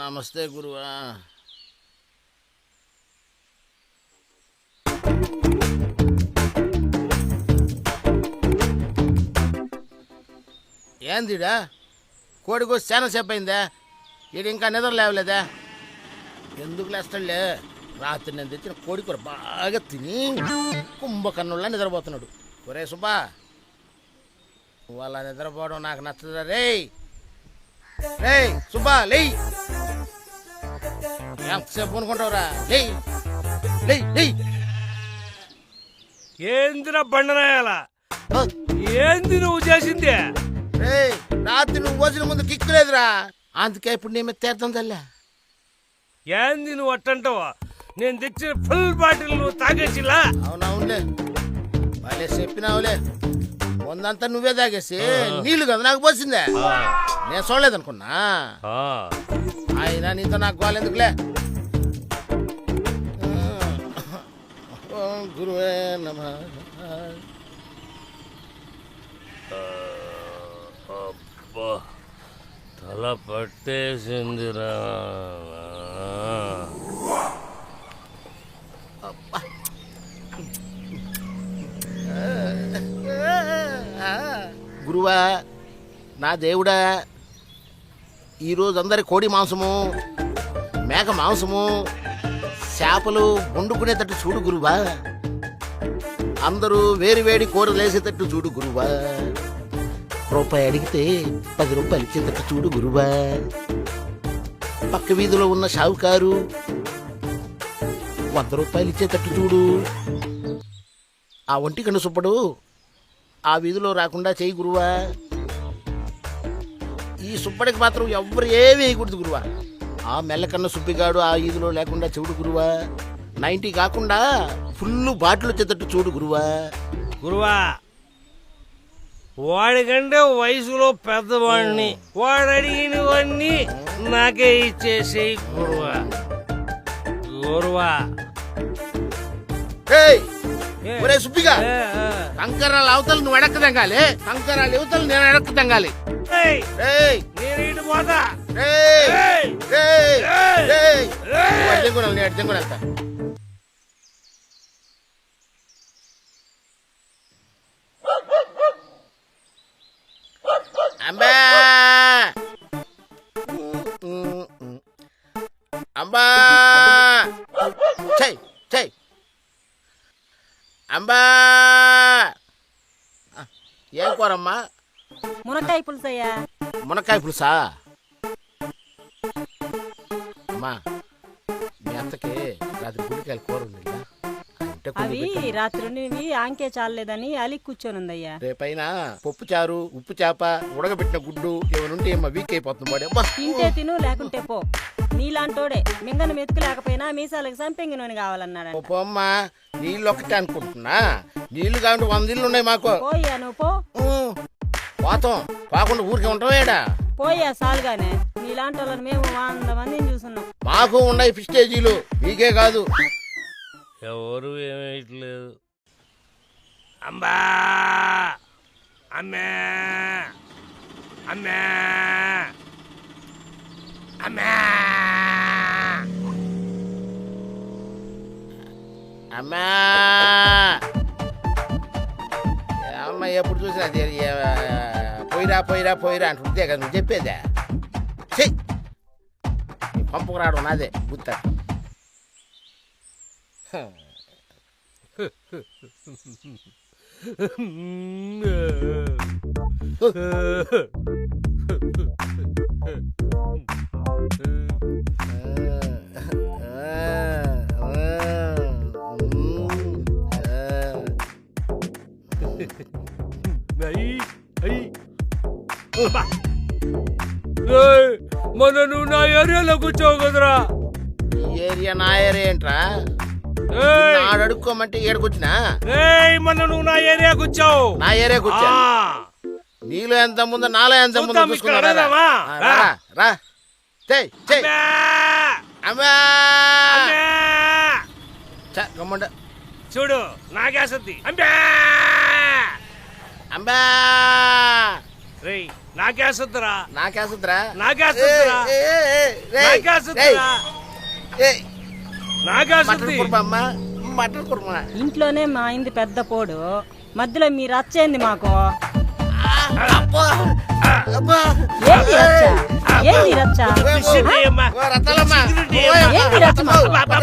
నమస్తే గురువా. ఏందిడా కోడికో చాలా సేపు అయిందా? ఈడు ఇంకా నిద్ర లేవలేదా? ఎందుకు లేస్తాడులే, రాత్రి నేను తెచ్చిన కోడి కూర బాగా తిని కుంభకన్నుల్లా నిద్రపోతున్నాడు. ఒరే సుబ్బా, వాళ్ళ నిద్రపోవడం నాకు నచ్చదురా. రేయ్ రేయ్ సుబ్బా, లేయ్. ఎంతసేపు అనుకుంటావురా? లేయ్ లేయ్ లేయ్. ఏందిరా బండనాయాల, ఏంది నువ్వు చేసింది? రేయ్, రాత్రి నువ్వు వచ్చిన ముందు కిక్కు లేదురా, అందుకే ఇప్పుడు నీ మీద తీర్థం తల్లా. ఏంది నువ్వు అట్టంటావా? నేను తెచ్చిన ఫుల్ బాటిల్ నువ్వు తాగేసిలా? అవునవునులే, వాళ్ళే చెప్పినావులే. ముందంతా నువ్వే తాగేసి నీళ్లు కదా నాకు పోసిందే. నేను చూడలేదనుకున్నా. అయినా నీతో నాకు గోలెందుకులే. గురువే నమః. అబ్బా, తల పట్టేసిందిరా. గురువా, నా దేవుడా, ఈరోజు అందరి కోడి మాంసము, మేక మాంసము, చేపలు వండుకునేటట్టు చూడు గురువా. అందరూ వేడి వేడి కూరలు వేసేటట్టు చూడు గురువా. రూపాయి అడిగితే 10 రూపాయలు ఇచ్చేటట్టు చూడు గురువా. పక్క వీధిలో ఉన్న షావుకారు 100 రూపాయలు ఇచ్చేటట్టు చూడు. ఆ ఒంటి కన్ను సుబ్బడు ఆ వీధిలో రాకుండా చేయి గురువా. ఈ సుబ్బడికి మాత్రం ఎవ్వరు ఏమి వేయకూడదు గురువా. ఆ మెల్లకన్న సుబ్బిగాడు ఆ వీధిలో లేకుండా చూడు గురువా. 90 కాకుండా ఫుల్ బాటిల్ వచ్చేటట్టు చూడు గురువా. గురువా, వాడికంటే వయసులో పెద్దవాడిని, వాడు అడిగినవన్నీ నాకే ఇచ్చేసేయి గురువా. గురువా, ఒరే సుబ్బిగా, కంకరాల అవతలు నువ్వు ఎడక్క తెంగాలి, కంకరాల యువతలు నేను ఎడక్క తెంగాలి. నేను ఇటు పోతా. అర్థం కూడా వెళ్తా. అంబా అంబా చెయ్ చెయ్ అంబా. ఏం కూరమ్మా? మునక్కాయ పులుసు అయ్యా. మునక్కాయ పులుసా? అమ్మా, మీ అత్తకి రాత్రి గుడికాయలు కూర ఉంది. అవి రాత్రి ఆంకే చాలేదని అలి కూర్చొని ఉందయ్యా. రేపైనా పప్పు చారు, ఉప్పు చేప, ఉడకబెట్టిన గుడ్డు ఏమనుంటే ఏమో వీక్ అయిపోతుంది. తింటే తిను, లేకుంటే పో. నీలాంటోడే మింగన మెతుకు లేకపోయినా మీసాలకు సంపెంగి నూనె కావాలన్నాడు. అమ్మా, నీళ్ళు ఒక్కటే అనుకుంటున్నా, నీళ్లు కాబట్టి 100 ఇళ్ళు ఉన్నాయి మాకు. పోయా నువ్వు పో. పోతాం, పోకుండా ఊరికే ఉంటావేడా? పోయా సాలుగానే. నీలాంటి వాళ్ళని మేము 100 మందిని చూస్తున్నాం. మాకు ఉన్నాయి పిస్టేజీలు, మీకే కాదు. ఎవరు ఏమేయట్లేదు. అంబా, అమ్మే అమ్మే అమ్మే అమ్మా, అమ్మ ఎప్పుడు చూసినా పోయిరా పోయిరా పోయిరా అంటుంటే కదా నువ్వు చెప్పేదే. చెయ్యి, పంపుకు రావడం నాదే గుర్తా. మొన్న నువ్వు నా ఏరియాలో కూర్చోవు కదరా. ఏరియా నా ఏరియా ఏంట్రా? అడుక్కోమంటే ఏడుకొచ్చినా? మొన్న నువ్వు నా ఏరియా కూర్చోవు. నా ఏరియా కూర్చో. నీలో ఎంత ముందు నాలో ఎంత ముందు చూసుకున్నా. రా చెయ్ చెయ్. అమ్మా రమ్మండు చూడు నాకేసద్ది అంబే అంబా రేయ్ నాకేసద్దురా నాకేసుద్రా నాకేసద్దురా నాకేసద్దురా మటన్ నాకేసద్ది కుర్మా అమ్మ మటన్ కుర్మా ఇంట్లోనే మా అయింది పెద్ద పోడు మధ్యలో మీరు రచ్చేంది మాకు అబ్బా అబ్బా ఏంది రచ్చ ఏంది రచ్చ పిచ్చిది అమ్మా. రత్తాలమ్మ పిచ్చిది ఏంది రచ్చ అబ్బా, అబ్బా,